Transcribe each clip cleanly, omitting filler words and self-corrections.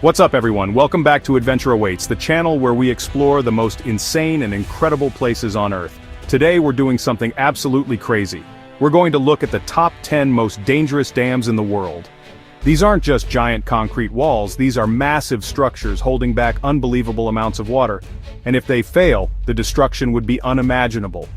What's up everyone, welcome back to Adventure Awaits, the channel where we explore the most insane and incredible places on Earth. Today we're doing something absolutely crazy. We're going to look at the top 10 most dangerous dams in the world. These aren't just giant concrete walls, these are massive structures holding back unbelievable amounts of water. And if they fail, the destruction would be unimaginable.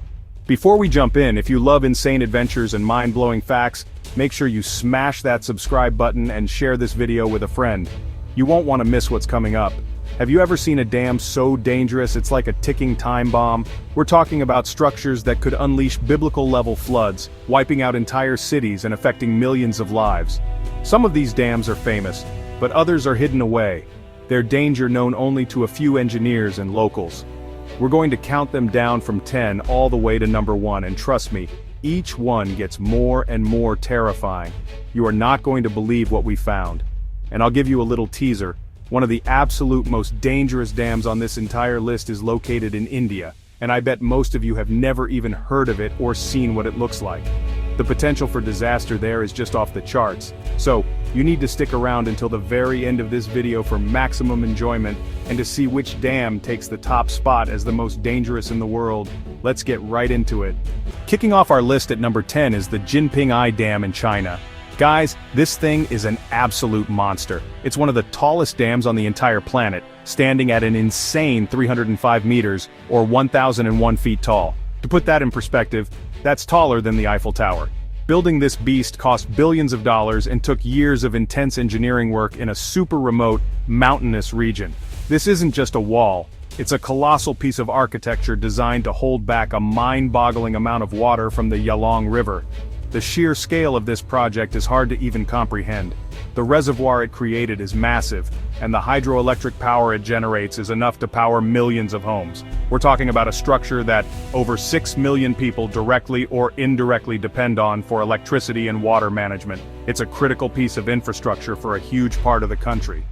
Before we jump in, if you love insane adventures and mind-blowing facts, make sure you smash that subscribe button and share this video with a friend. You won't want to miss what's coming up. Have you ever seen a dam so dangerous it's like a ticking time bomb? We're talking about structures that could unleash biblical-level floods, wiping out entire cities and affecting millions of lives. Some of these dams are famous, but others are hidden away. Their danger known only to a few engineers and locals. We're going to count them down from 10 all the way to number 1, and trust me, each one gets more and more terrifying. You are not going to believe what we found. And I'll give you a little teaser. One of the absolute most dangerous dams on this entire list is located in India, and I bet most of you have never even heard of it or seen what it looks like. The potential for disaster there is just off the charts, so you need to stick around until the very end of this video for maximum enjoyment and to see which dam takes the top spot as the most dangerous in the world. Let's get right into it. Kicking off our list at number 10 is the Jinping Dam in China. Guys, this thing is an absolute monster. It's one of the tallest dams on the entire planet, standing at an insane 305 meters, or 1,001 feet tall. To put that in perspective, that's taller than the Eiffel Tower. Building this beast cost billions of dollars and took years of intense engineering work in a super remote, mountainous region. This isn't just a wall, it's a colossal piece of architecture designed to hold back a mind-boggling amount of water from the Yalong River. The sheer scale of this project is hard to even comprehend. The reservoir it created is massive, and the hydroelectric power it generates is enough to power millions of homes. We're talking about a structure that over 6 million people directly or indirectly depend on for electricity and water management. It's a critical piece of infrastructure for a huge part of the country.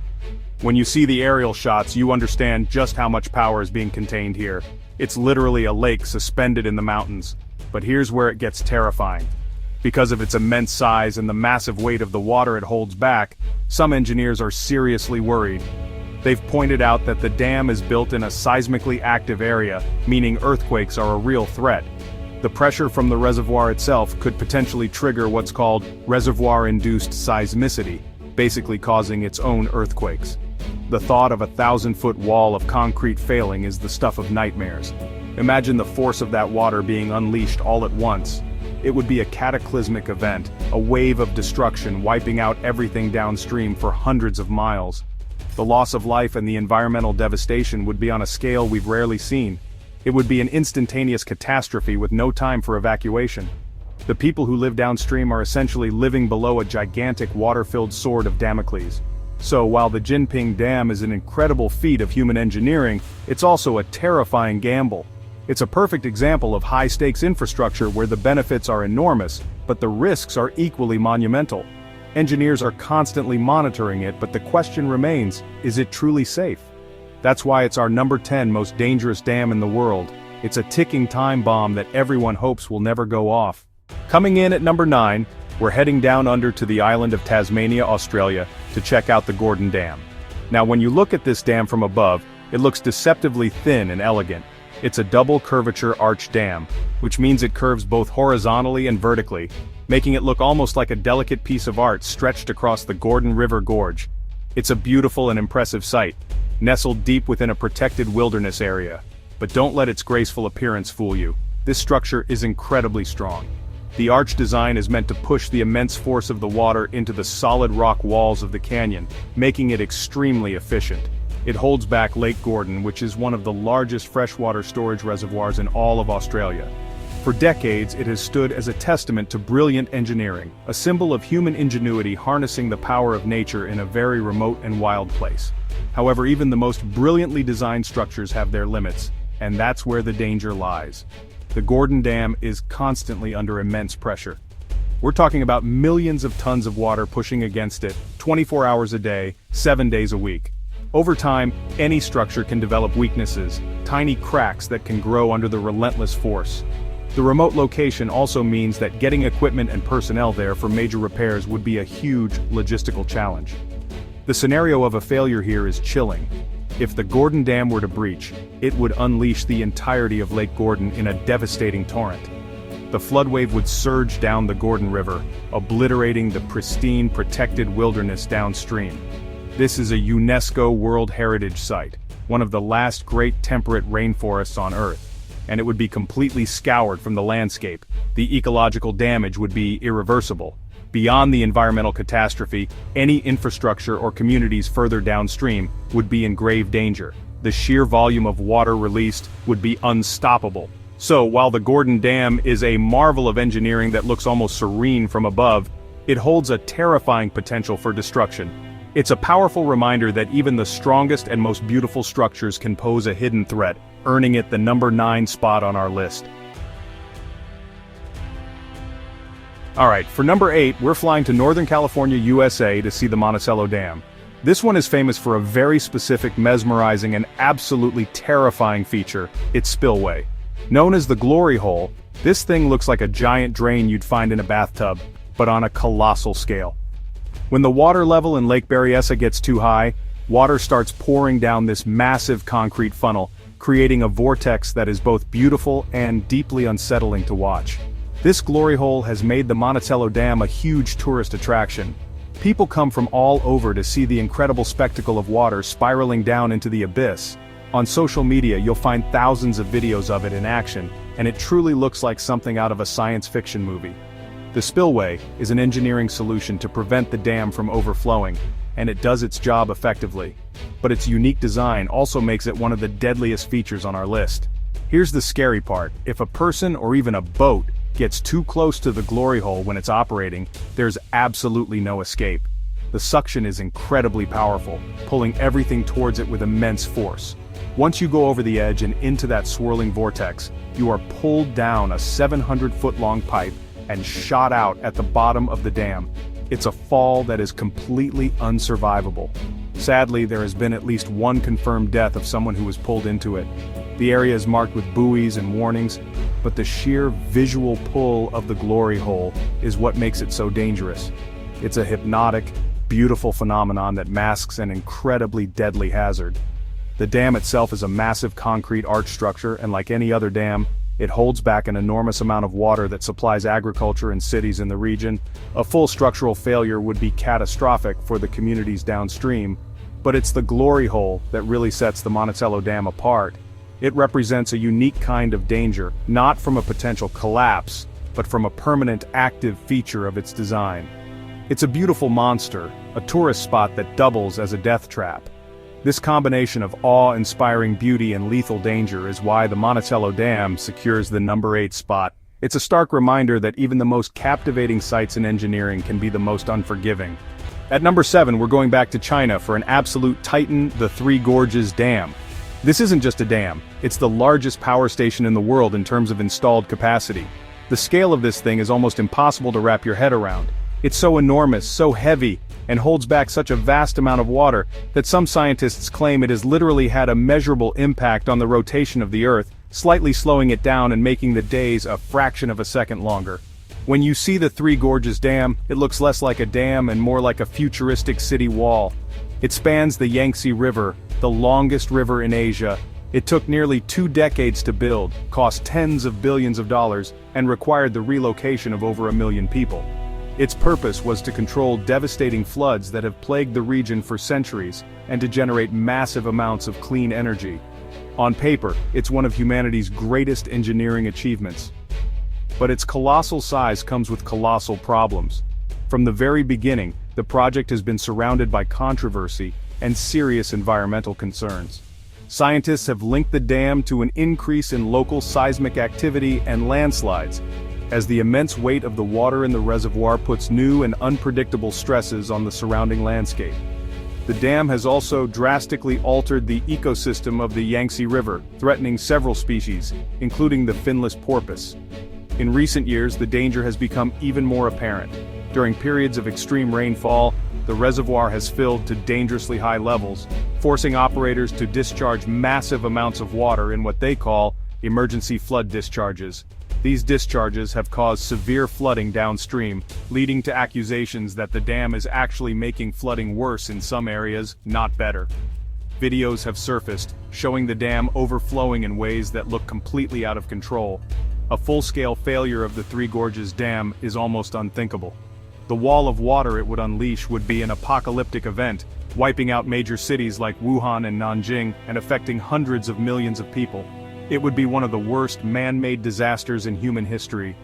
When you see the aerial shots, you understand just how much power is being contained here. It's literally a lake suspended in the mountains. But here's where it gets terrifying. Because of its immense size and the massive weight of the water it holds back, some engineers are seriously worried. They've pointed out that the dam is built in a seismically active area, meaning earthquakes are a real threat. The pressure from the reservoir itself could potentially trigger what's called reservoir-induced seismicity, basically causing its own earthquakes. The thought of a 1,000-foot wall of concrete failing is the stuff of nightmares. Imagine the force of that water being unleashed all at once. It would be a cataclysmic event, a wave of destruction wiping out everything downstream for hundreds of miles. The loss of life and the environmental devastation would be on a scale we've rarely seen. It would be an instantaneous catastrophe with no time for evacuation. The people who live downstream are essentially living below a gigantic water-filled sword of Damocles. So while the Jinping Dam is an incredible feat of human engineering, it's also a terrifying gamble. It's a perfect example of high-stakes infrastructure where the benefits are enormous, but the risks are equally monumental. Engineers are constantly monitoring it, but the question remains, is it truly safe? That's why it's our number 10 most dangerous dam in the world. It's a ticking time bomb that everyone hopes will never go off. Coming in at number 9, we're heading down under to the island of Tasmania, Australia, to check out the Gordon Dam. Now when you look at this dam from above, it looks deceptively thin and elegant. It's a double curvature arch dam, which means it curves both horizontally and vertically, making it look almost like a delicate piece of art stretched across the Gordon River Gorge. It's a beautiful and impressive sight, nestled deep within a protected wilderness area. But don't let its graceful appearance fool you. This structure is incredibly strong. The arch design is meant to push the immense force of the water into the solid rock walls of the canyon, making it extremely efficient. It holds back Lake Gordon, which is one of the largest freshwater storage reservoirs in all of Australia. For decades, it has stood as a testament to brilliant engineering, a symbol of human ingenuity harnessing the power of nature in a very remote and wild place. However, even the most brilliantly designed structures have their limits, and that's where the danger lies. The Gordon Dam is constantly under immense pressure. We're talking about millions of tons of water pushing against it, 24 hours a day, 7 days a week. Over time, any structure can develop weaknesses, tiny cracks that can grow under the relentless force. The remote location also means that getting equipment and personnel there for major repairs would be a huge logistical challenge. The scenario of a failure here is chilling. If the Gordon Dam were to breach, it would unleash the entirety of Lake Gordon in a devastating torrent. The flood wave would surge down the Gordon River, obliterating the pristine, protected wilderness downstream. This is a UNESCO World Heritage Site, one of the last great temperate rainforests on Earth, and it would be completely scoured from the landscape. The ecological damage would be irreversible. Beyond the environmental catastrophe, any infrastructure or communities further downstream would be in grave danger. The sheer volume of water released would be unstoppable. So, while the Gordon Dam is a marvel of engineering that looks almost serene from above, it holds a terrifying potential for destruction. It's a powerful reminder that even the strongest and most beautiful structures can pose a hidden threat, earning it the number 9 spot on our list. Alright, for number 8, we're flying to Northern California, USA to see the Monticello Dam. This one is famous for a very specific, mesmerizing, and absolutely terrifying feature, its spillway. Known as the Glory Hole, this thing looks like a giant drain you'd find in a bathtub, but on a colossal scale. When the water level in Lake Berryessa gets too high, water starts pouring down this massive concrete funnel, creating a vortex that is both beautiful and deeply unsettling to watch. This glory hole has made the Monticello Dam a huge tourist attraction. People come from all over to see the incredible spectacle of water spiraling down into the abyss. On social media you'll find thousands of videos of it in action, and it truly looks like something out of a science fiction movie. The spillway is an engineering solution to prevent the dam from overflowing, and it does its job effectively. But its unique design also makes it one of the deadliest features on our list. Here's the scary part: if a person or even a boat gets too close to the glory hole when it's operating, there's absolutely no escape. The suction is incredibly powerful, pulling everything towards it with immense force. Once you go over the edge and into that swirling vortex, you are pulled down a 700-foot-long pipe and shot out at the bottom of the dam. It's a fall that is completely unsurvivable. Sadly, there has been at least one confirmed death of someone who was pulled into it. The area is marked with buoys and warnings, but the sheer visual pull of the glory hole is what makes it so dangerous. It's a hypnotic, beautiful phenomenon that masks an incredibly deadly hazard. The dam itself is a massive concrete arch structure, and like any other dam, it holds back an enormous amount of water that supplies agriculture and cities in the region. A full structural failure would be catastrophic for the communities downstream, but it's the glory hole that really sets the Monticello Dam apart. It represents a unique kind of danger, not from a potential collapse, but from a permanent active feature of its design. It's a beautiful monster, a tourist spot that doubles as a death trap. This combination of awe-inspiring beauty and lethal danger is why the Monticello Dam secures the number 8 spot. It's a stark reminder that even the most captivating sights in engineering can be the most unforgiving. At number 7, we're going back to China for an absolute titan, the Three Gorges Dam. This isn't just a dam, it's the largest power station in the world in terms of installed capacity. The scale of this thing is almost impossible to wrap your head around. It's so enormous, so heavy, and holds back such a vast amount of water that some scientists claim it has literally had a measurable impact on the rotation of the Earth, slightly slowing it down and making the days a fraction of a second longer. When you see the Three Gorges Dam, it looks less like a dam and more like a futuristic city wall. It spans the Yangtze River, the longest river in Asia. It took nearly 2 decades to build, cost tens of billions of dollars, and required the relocation of over 1 million people. Its purpose was to control devastating floods that have plagued the region for centuries, and to generate massive amounts of clean energy. On paper, it's one of humanity's greatest engineering achievements. But its colossal size comes with colossal problems. From the very beginning, the project has been surrounded by controversy and serious environmental concerns. Scientists have linked the dam to an increase in local seismic activity and landslides, as the immense weight of the water in the reservoir puts new and unpredictable stresses on the surrounding landscape. The dam has also drastically altered the ecosystem of the Yangtze River, threatening several species, including the finless porpoise. In recent years, the danger has become even more apparent. During periods of extreme rainfall, the reservoir has filled to dangerously high levels, forcing operators to discharge massive amounts of water in what they call emergency flood discharges. These discharges have caused severe flooding downstream, leading to accusations that the dam is actually making flooding worse in some areas, not better. Videos have surfaced, showing the dam overflowing in ways that look completely out of control. A full-scale failure of the Three Gorges Dam is almost unthinkable. The wall of water it would unleash would be an apocalyptic event, wiping out major cities like Wuhan and Nanjing and affecting hundreds of millions of people. It would be one of the worst man-made disasters in human history.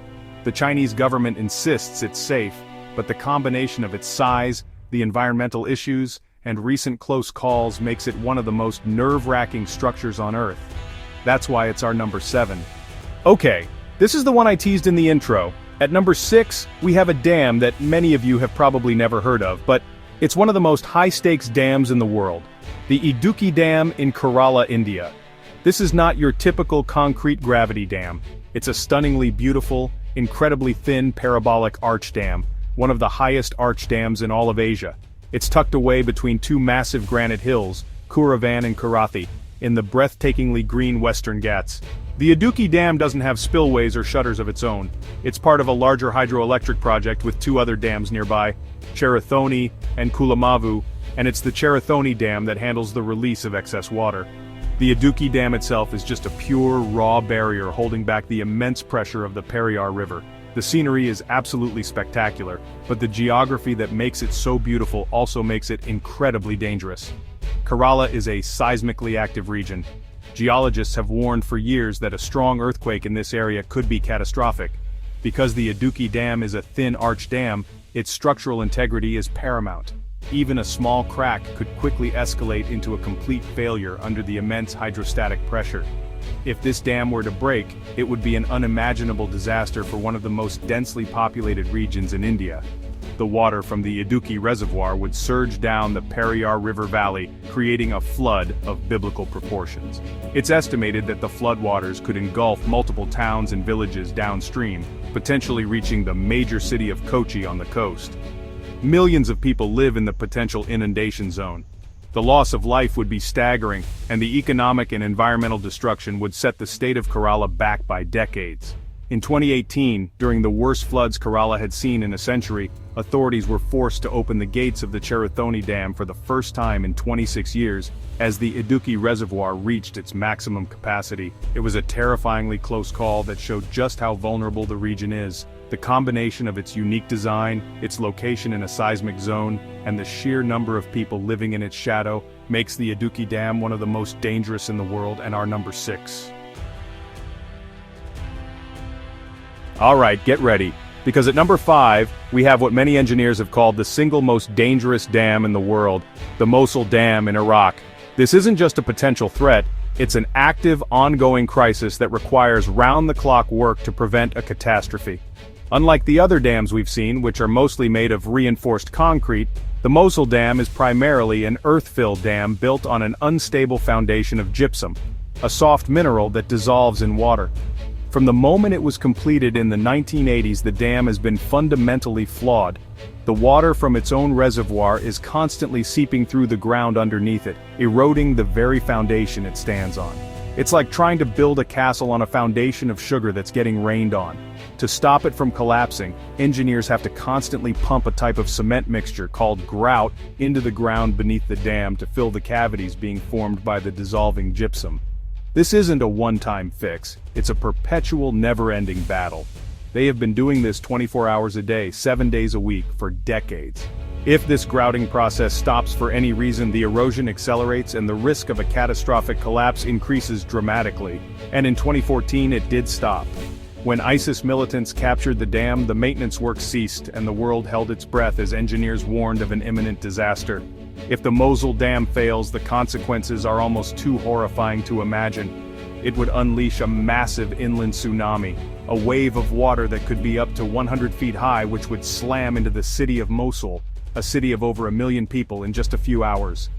The Chinese government insists it's safe, but the combination of its size, the environmental issues, and recent close calls makes it one of the most nerve-wracking structures on Earth. That's why it's our number 7. Okay, this is the one I teased in the intro. At number 6, we have a dam that many of you have probably never heard of, but it's one of the most high-stakes dams in the world. The Idukki Dam in Kerala, India. This is not your typical concrete gravity dam. It's a stunningly beautiful, incredibly thin parabolic arch dam, one of the highest arch dams in all of Asia. It's tucked away between two massive granite hills, Kuravan and Karathi, in the breathtakingly green Western Ghats. The Idukki Dam doesn't have spillways or shutters of its own. It's part of a larger hydroelectric project with two other dams nearby, Cherathoni and Kulamavu, and it's the Cherathoni Dam that handles the release of excess water. The Idukki Dam itself is just a pure, raw barrier holding back the immense pressure of the Periyar River. The scenery is absolutely spectacular, but the geography that makes it so beautiful also makes it incredibly dangerous. Kerala is a seismically active region. Geologists have warned for years that a strong earthquake in this area could be catastrophic. Because the Idukki Dam is a thin arch dam, its structural integrity is paramount. Even a small crack could quickly escalate into a complete failure under the immense hydrostatic pressure. If this dam were to break, it would be an unimaginable disaster for one of the most densely populated regions in India. The water from the Idukki Reservoir would surge down the Periyar River Valley, creating a flood of biblical proportions. It's estimated that the floodwaters could engulf multiple towns and villages downstream, potentially reaching the major city of Kochi on the coast. Millions of people live in the potential inundation zone. The loss of life would be staggering, and the economic and environmental destruction would set the state of Kerala back by decades. In 2018, during the worst floods Kerala had seen in a century, authorities were forced to open the gates of the Cherathoni Dam for the first time in 26 years, as the Idukki Reservoir reached its maximum capacity. It was a terrifyingly close call that showed just how vulnerable the region is. The combination of its unique design, its location in a seismic zone, and the sheer number of people living in its shadow makes the Idukki Dam one of the most dangerous in the world and our number 6. Alright, get ready, because at number 5, we have what many engineers have called the single most dangerous dam in the world, the Mosul Dam in Iraq. This isn't just a potential threat, it's an active, ongoing crisis that requires round-the-clock work to prevent a catastrophe. Unlike the other dams we've seen, which are mostly made of reinforced concrete, the Mosul Dam is primarily an earth-filled dam built on an unstable foundation of gypsum, a soft mineral that dissolves in water. From the moment it was completed in the 1980s, the dam has been fundamentally flawed. The water from its own reservoir is constantly seeping through the ground underneath it, eroding the very foundation it stands on. It's like trying to build a castle on a foundation of sugar that's getting rained on. To stop it from collapsing, engineers have to constantly pump a type of cement mixture called grout into the ground beneath the dam to fill the cavities being formed by the dissolving gypsum. This isn't a one-time fix, it's a perpetual, never-ending battle. They have been doing this 24 hours a day, 7 days a week, for decades. If this grouting process stops for any reason, the erosion accelerates and the risk of a catastrophic collapse increases dramatically. And in 2014 it did stop. When ISIS militants captured the dam, the maintenance work ceased and the world held its breath as engineers warned of an imminent disaster. If the Mosul Dam fails, the consequences are almost too horrifying to imagine. It would unleash a massive inland tsunami, a wave of water that could be up to 100 feet high which would slam into the city of Mosul, a city of over 1 million people, in just a few hours.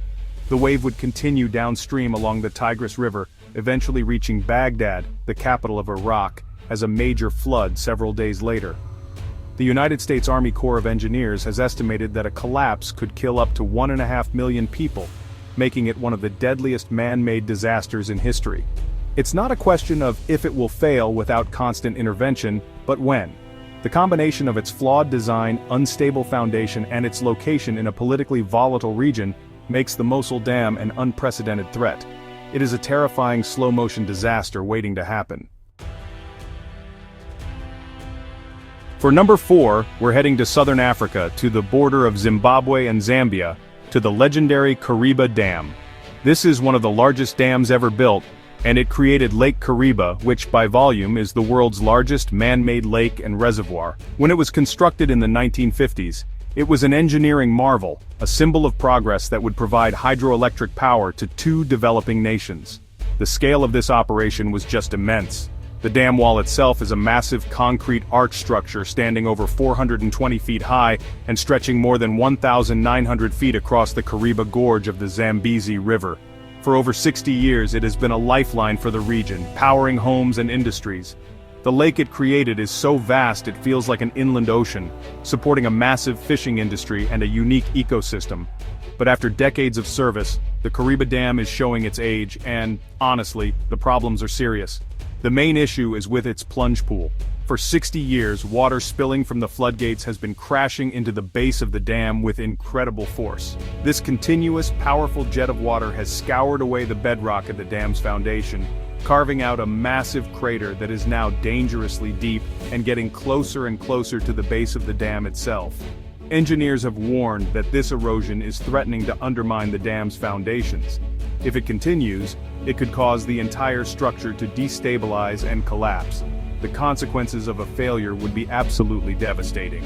The wave would continue downstream along the Tigris River, eventually reaching Baghdad, the capital of Iraq, as a major flood several days later. The United States Army Corps of Engineers has estimated that a collapse could kill up to 1.5 million people, making it one of the deadliest man-made disasters in history. It's not a question of if it will fail without constant intervention, but when. The combination of its flawed design, unstable foundation, and its location in a politically volatile region makes the Mosul Dam an unprecedented threat. It is a terrifying slow-motion disaster waiting to happen. For number 4, we're heading to southern Africa, to the border of Zimbabwe and Zambia, to the legendary Kariba Dam. This is one of the largest dams ever built, and it created Lake Kariba, which by volume is the world's largest man-made lake and reservoir. When it was constructed in the 1950s, it was an engineering marvel, a symbol of progress that would provide hydroelectric power to 2 developing nations. The scale of this operation was just immense. The dam wall itself is a massive concrete arch structure standing over 420 feet high and stretching more than 1,900 feet across the Kariba Gorge of the Zambezi River. For over 60 years it has been a lifeline for the region, powering homes and industries. The lake it created is so vast it feels like an inland ocean, supporting a massive fishing industry and a unique ecosystem. But after decades of service, the Kariba Dam is showing its age and, honestly, the problems are serious. The main issue is with its plunge pool. For 60 years, water spilling from the floodgates has been crashing into the base of the dam with incredible force. This continuous, powerful jet of water has scoured away the bedrock of the dam's foundation, carving out a massive crater that is now dangerously deep and getting closer and closer to the base of the dam itself. Engineers have warned that this erosion is threatening to undermine the dam's foundations. If it continues, it could cause the entire structure to destabilize and collapse. The consequences of a failure would be absolutely devastating.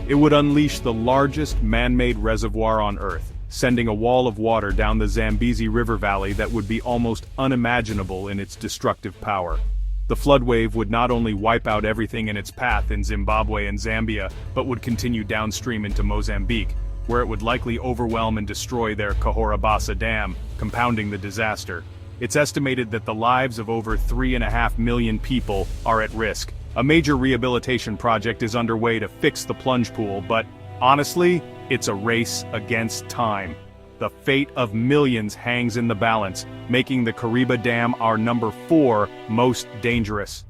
It would unleash the largest man-made reservoir on Earth, sending a wall of water down the Zambezi River Valley that would be almost unimaginable in its destructive power. The flood wave would not only wipe out everything in its path in Zimbabwe and Zambia, but would continue downstream into Mozambique, where it would likely overwhelm and destroy their Cahorabassa Dam, compounding the disaster. It's estimated that the lives of over 3.5 million people are at risk. A major rehabilitation project is underway to fix the plunge pool, but honestly, it's a race against time. The fate of millions hangs in the balance, making the Kariba Dam our number 4 most dangerous.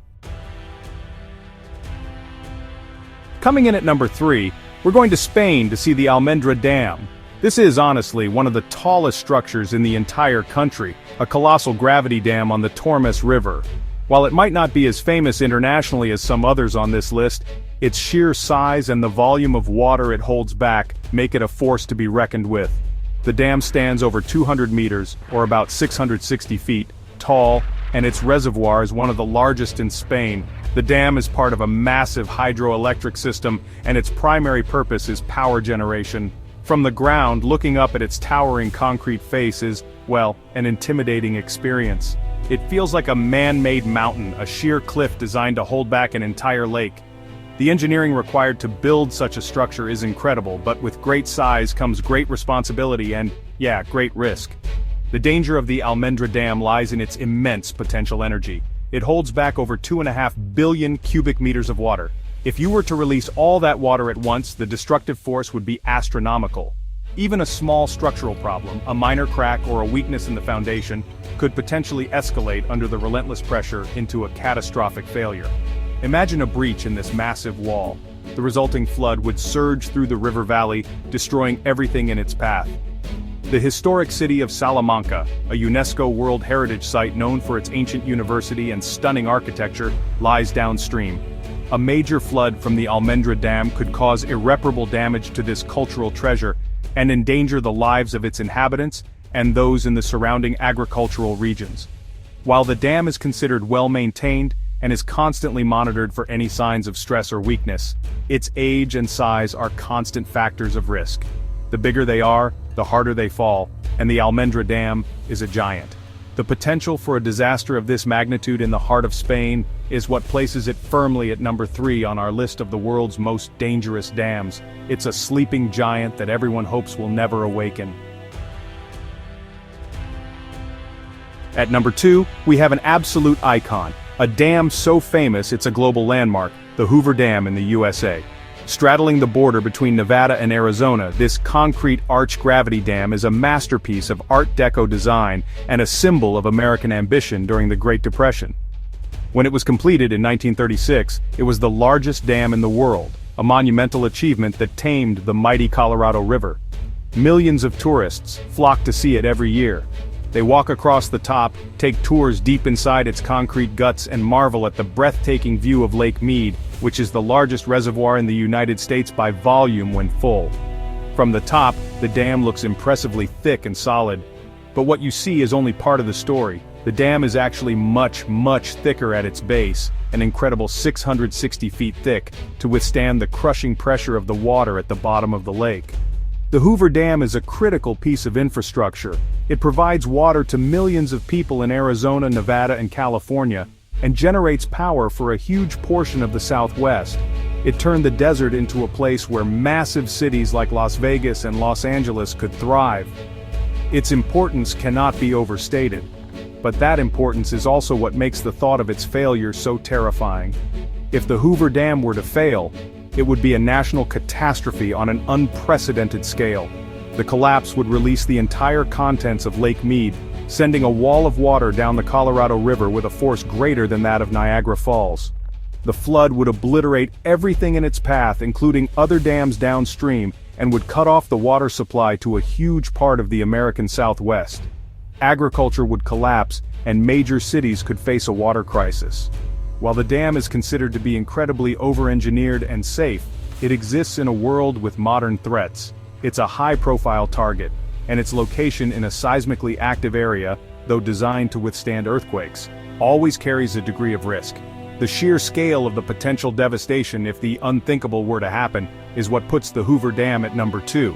Coming in at number 3, we're going to Spain to see the Almendra Dam. This is honestly one of the tallest structures in the entire country, a colossal gravity dam on the Tormes River. While it might not be as famous internationally as some others on this list, its sheer size and the volume of water it holds back make it a force to be reckoned with. The dam stands over 200 meters, or about 660 feet, tall, and its reservoir is one of the largest in Spain. The dam is part of a massive hydroelectric system, and its primary purpose is power generation. From the ground, looking up at its towering concrete face is, well, an intimidating experience. It feels like a man-made mountain, a sheer cliff designed to hold back an entire lake. The engineering required to build such a structure is incredible, but with great size comes great responsibility and, yeah, great risk. The danger of the Almendra Dam lies in its immense potential energy. It holds back over 2.5 billion cubic meters of water. If you were to release all that water at once, the destructive force would be astronomical. Even a small structural problem, a minor crack or a weakness in the foundation, could potentially escalate under the relentless pressure into a catastrophic failure. Imagine a breach in this massive wall. The resulting flood would surge through the river valley, destroying everything in its path. The historic city of Salamanca, a UNESCO World Heritage Site known for its ancient university and stunning architecture, lies downstream. A major flood from the Almendra Dam could cause irreparable damage to this cultural treasure and endanger the lives of its inhabitants and those in the surrounding agricultural regions. While the dam is considered well-maintained and is constantly monitored for any signs of stress or weakness, its age and size are constant factors of risk. The bigger they are, the harder they fall, and the Almendra Dam is a giant. The potential for a disaster of this magnitude in the heart of Spain is what places it firmly at number 3 on our list of the world's most dangerous dams. It's a sleeping giant that everyone hopes will never awaken. At number 2, we have an absolute icon, a dam so famous it's a global landmark, the Hoover Dam in the USA. Straddling the border between Nevada and Arizona, this concrete arch-gravity dam is a masterpiece of Art Deco design and a symbol of American ambition during the Great Depression. When it was completed in 1936, it was the largest dam in the world, a monumental achievement that tamed the mighty Colorado River. Millions of tourists flock to see it every year. They walk across the top, take tours deep inside its concrete guts and marvel at the breathtaking view of Lake Mead, which is the largest reservoir in the United States by volume when full. From the top, the dam looks impressively thick and solid. But what you see is only part of the story. The dam is actually much thicker at its base, an incredible 660 feet thick, to withstand the crushing pressure of the water at the bottom of the lake. The Hoover Dam is a critical piece of infrastructure. It provides water to millions of people in Arizona, Nevada, and California, and generates power for a huge portion of the Southwest. It turned the desert into a place where massive cities like Las Vegas and Los Angeles could thrive. Its importance cannot be overstated. But that importance is also what makes the thought of its failure so terrifying. If the Hoover Dam were to fail, it would be a national catastrophe on an unprecedented scale. The collapse would release the entire contents of Lake Mead, sending a wall of water down the Colorado River with a force greater than that of Niagara Falls. The flood would obliterate everything in its path, including other dams downstream, and would cut off the water supply to a huge part of the American Southwest. Agriculture would collapse, and major cities could face a water crisis. While the dam is considered to be incredibly over-engineered and safe, it exists in a world with modern threats. It's a high-profile target, and its location in a seismically active area, though designed to withstand earthquakes, always carries a degree of risk. The sheer scale of the potential devastation if the unthinkable were to happen is what puts the Hoover Dam at number 2.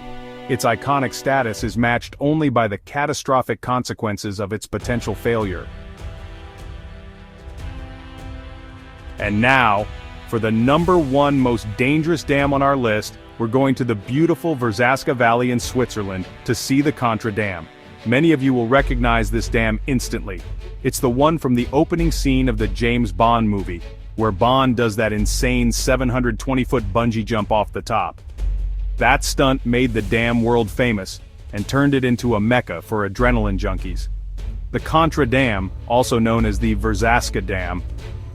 Its iconic status is matched only by the catastrophic consequences of its potential failure. And now, for the number 1 most dangerous dam on our list, we're going to the beautiful Verzasca Valley in Switzerland to see the Contra Dam. Many of you will recognize this dam instantly. It's the one from the opening scene of the James Bond movie, where Bond does that insane 720-foot bungee jump off the top. That stunt made the dam world famous, and turned it into a mecca for adrenaline junkies. The Contra Dam, also known as the Verzasca Dam,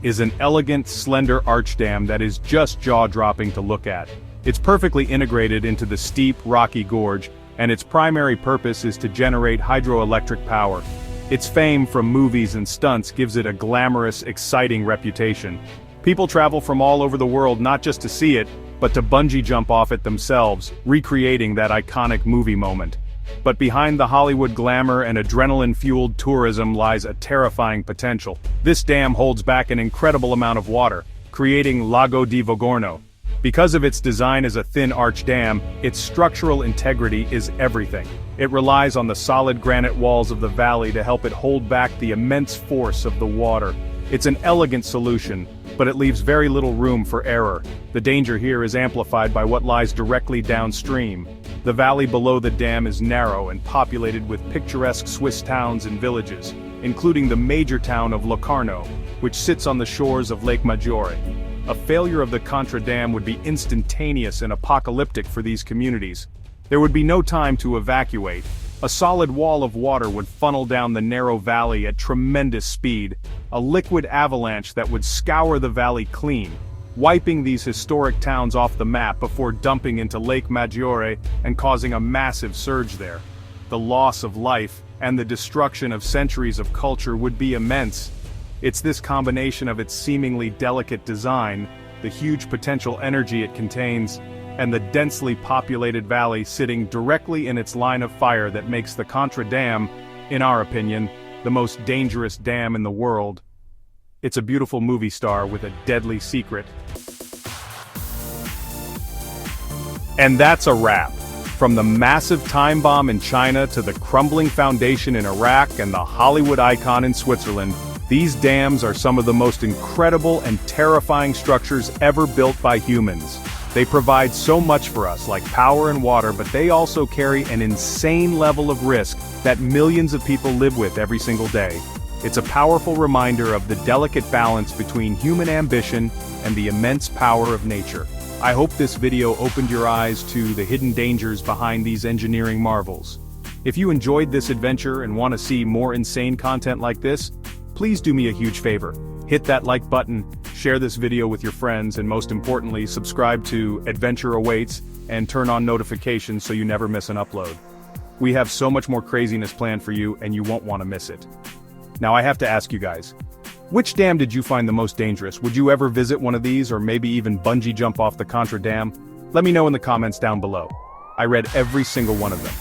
is an elegant, slender arch dam that is just jaw-dropping to look at. It's perfectly integrated into the steep, rocky gorge, and its primary purpose is to generate hydroelectric power. Its fame from movies and stunts gives it a glamorous, exciting reputation. People travel from all over the world not just to see it, but to bungee jump off it themselves, recreating that iconic movie moment. But behind the Hollywood glamour and adrenaline-fueled tourism lies a terrifying potential. This dam holds back an incredible amount of water, creating Lago di Vogorno. Because of its design as a thin arch dam, its structural integrity is everything. It relies on the solid granite walls of the valley to help it hold back the immense force of the water. It's an elegant solution, but it leaves very little room for error. The danger here is amplified by what lies directly downstream. The valley below the dam is narrow and populated with picturesque Swiss towns and villages, including the major town of Locarno, which sits on the shores of Lake Maggiore. A failure of the Contra Dam would be instantaneous and apocalyptic for these communities. There would be no time to evacuate. A solid wall of water would funnel down the narrow valley at tremendous speed, a liquid avalanche that would scour the valley clean, wiping these historic towns off the map before dumping into Lake Maggiore and causing a massive surge there. The loss of life and the destruction of centuries of culture would be immense. It's this combination of its seemingly delicate design, the huge potential energy it contains, and the densely populated valley sitting directly in its line of fire that makes the Contra Dam, in our opinion, the most dangerous dam in the world. It's a beautiful movie star with a deadly secret. And that's a wrap. From the massive time bomb in China to the crumbling foundation in Iraq and the Hollywood icon in Switzerland, these dams are some of the most incredible and terrifying structures ever built by humans. They provide so much for us, like power and water, but they also carry an insane level of risk that millions of people live with every single day. It's a powerful reminder of the delicate balance between human ambition and the immense power of nature. I hope this video opened your eyes to the hidden dangers behind these engineering marvels. If you enjoyed this adventure and want to see more insane content like this, please do me a huge favor. Hit that like button, share this video with your friends, and most importantly, subscribe to Adventure Awaits and turn on notifications so you never miss an upload. We have so much more craziness planned for you and you won't want to miss it. Now I have to ask you guys, which dam did you find the most dangerous? Would you ever visit one of these or maybe even bungee jump off the Contra Dam? Let me know in the comments down below. I read every single one of them.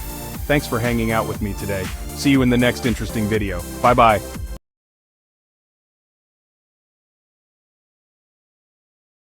Thanks for hanging out with me today. See you in the next interesting video. Bye bye.